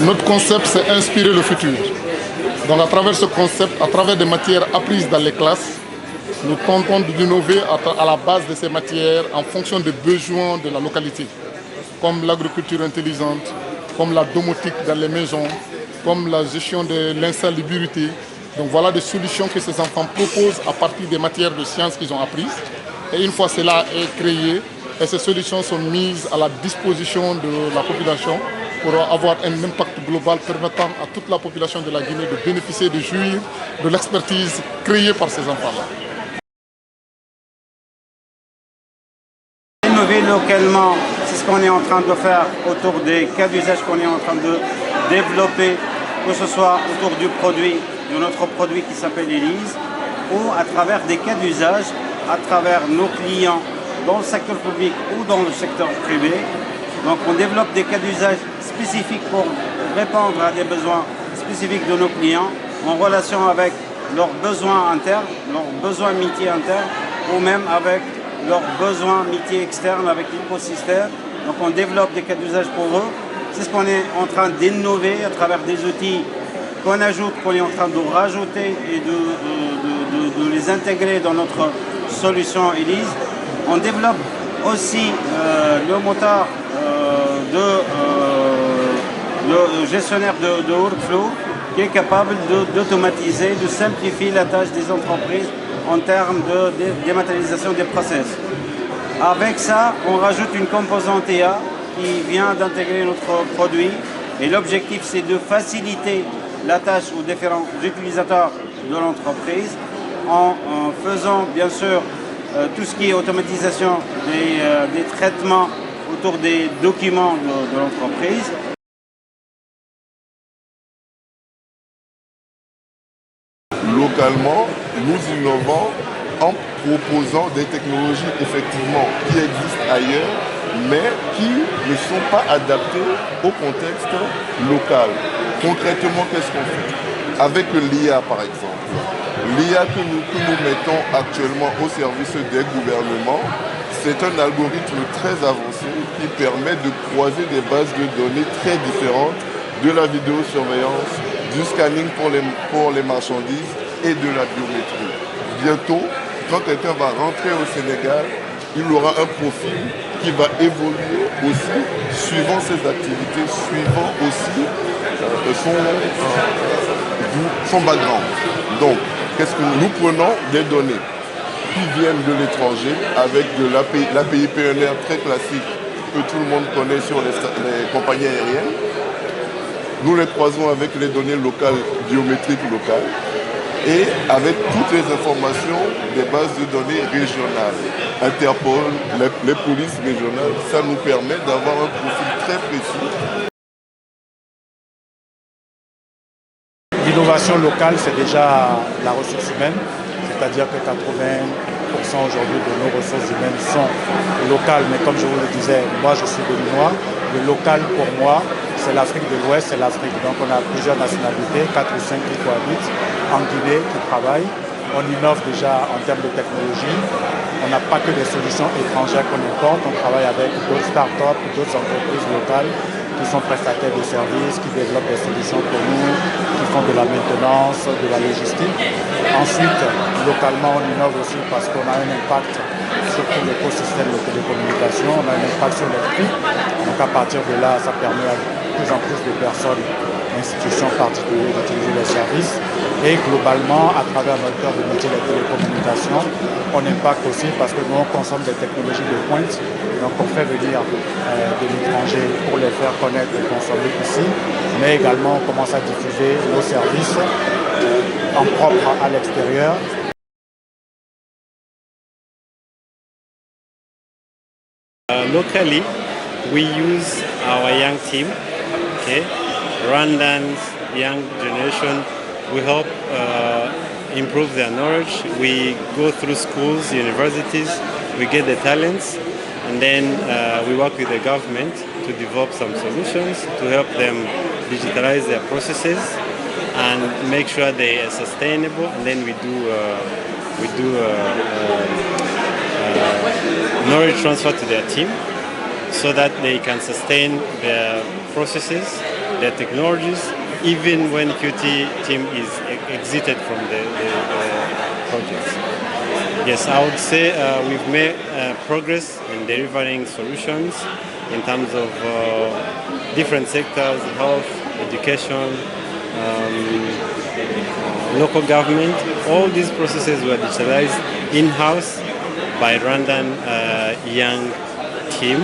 Notre concept, c'est inspirer le futur. Donc à travers ce concept, à travers des matières apprises dans les classes, nous tentons d'innover à la base de ces matières en fonction des besoins de la localité, comme l'agriculture intelligente, comme la domotique dans les maisons, comme la gestion de l'insalubrité. Donc voilà des solutions que ces enfants proposent à partir des matières de sciences qu'ils ont apprises. Et une fois cela est créé, et ces solutions sont mises à la disposition de la population pour avoir un impact global permettant à toute la population de la Guinée de bénéficier, de jouir de l'expertise créée par ces enfants-là. Innover localement, c'est ce qu'on est en train de faire autour des cas d'usage qu'on est en train de développer, que ce soit autour du produit, de notre produit qui s'appelle Elise, ou à travers des cas d'usage, à travers nos clients dans le secteur public ou dans le secteur privé. Donc on développe des cas d'usage spécifiques pour répondre à des besoins spécifiques de nos clients en relation avec leurs besoins internes, leurs besoins métiers internes ou même avec leurs besoins métiers externes avec l'écosystème. Donc on développe des cas d'usage pour eux. C'est ce qu'on est en train d'innover à travers des outils qu'on ajoute, qu'on est en train de rajouter et de les intégrer dans notre solution Elise. On développe aussi le moteur le gestionnaire de workflow qui est capable d'automatiser, de simplifier la tâche des entreprises en termes de dématérialisation des process. Avec ça, on rajoute une composante IA qui vient d'intégrer notre produit et l'objectif c'est de faciliter la tâche aux différents utilisateurs de l'entreprise en faisant bien sûr tout ce qui est automatisation des traitements autour des documents de l'entreprise. Localement, nous innovons en proposant des technologies effectivement qui existent ailleurs, mais qui ne sont pas adaptées au contexte local. Concrètement, qu'est-ce qu'on fait? Avec l'IA par exemple. L'IA que nous mettons actuellement au service des gouvernements, c'est un algorithme très avancé qui permet de croiser des bases de données très différentes, de la vidéosurveillance, du scanning pour les marchandises et de la biométrie. Bientôt, quand quelqu'un va rentrer au Sénégal, il aura un profil qui va évoluer aussi suivant ses activités, suivant aussi son background. Donc, qu'est-ce que nous prenons des données qui viennent de l'étranger avec de l'API PNR très classique que tout le monde connaît sur les compagnies aériennes. Nous les croisons avec les données locales, biométriques locales et avec toutes les informations des bases de données régionales. Interpol, les polices régionales, ça nous permet d'avoir un profil très précis. L'innovation locale, c'est déjà la ressource humaine, c'est-à-dire que 80% aujourd'hui de nos ressources humaines sont locales, mais comme je vous le disais, moi je suis béninois, le local pour moi, c'est l'Afrique de l'Ouest, c'est l'Afrique. Donc on a plusieurs nationalités, 4 ou 5 qui cohabitent en Guinée, qui travaillent. On innove déjà en termes de technologie. On n'a pas que des solutions étrangères qu'on importe, on travaille avec d'autres startups, d'autres entreprises locales qui sont prestataires de services, qui développent des solutions pour nous, qui font de la maintenance, de la logistique. Ensuite, localement, on innove aussi parce qu'on a un impact sur tout l'écosystème de télécommunications, on a un impact sur les prix. Donc à partir de là, ça permet à plus en plus de personnes, institutions particulières d'utiliser les services. Et globalement, à travers notre cœur de métier des télécommunications, on impacte aussi parce que nous, on consomme des technologies de pointe. Donc on fait venir de l'étranger pour les faire connaître et consommer ici. Mais également, on commence à diffuser nos services en propre à l'extérieur. Locally, we use our young team, okay? Rwandan's young generation. We help improve their knowledge. We go through schools, universities, we get the talents, and then we work with the government to develop some solutions to help them digitalize their processes and make sure they are sustainable. And then we do knowledge transfer to their team so that they can sustain their processes their technologies, even when QT team is exited from the projects. Yes, I would say we've made progress in delivering solutions in terms of different sectors, health, education, local government. All these processes were digitalized in-house by Rwandan young team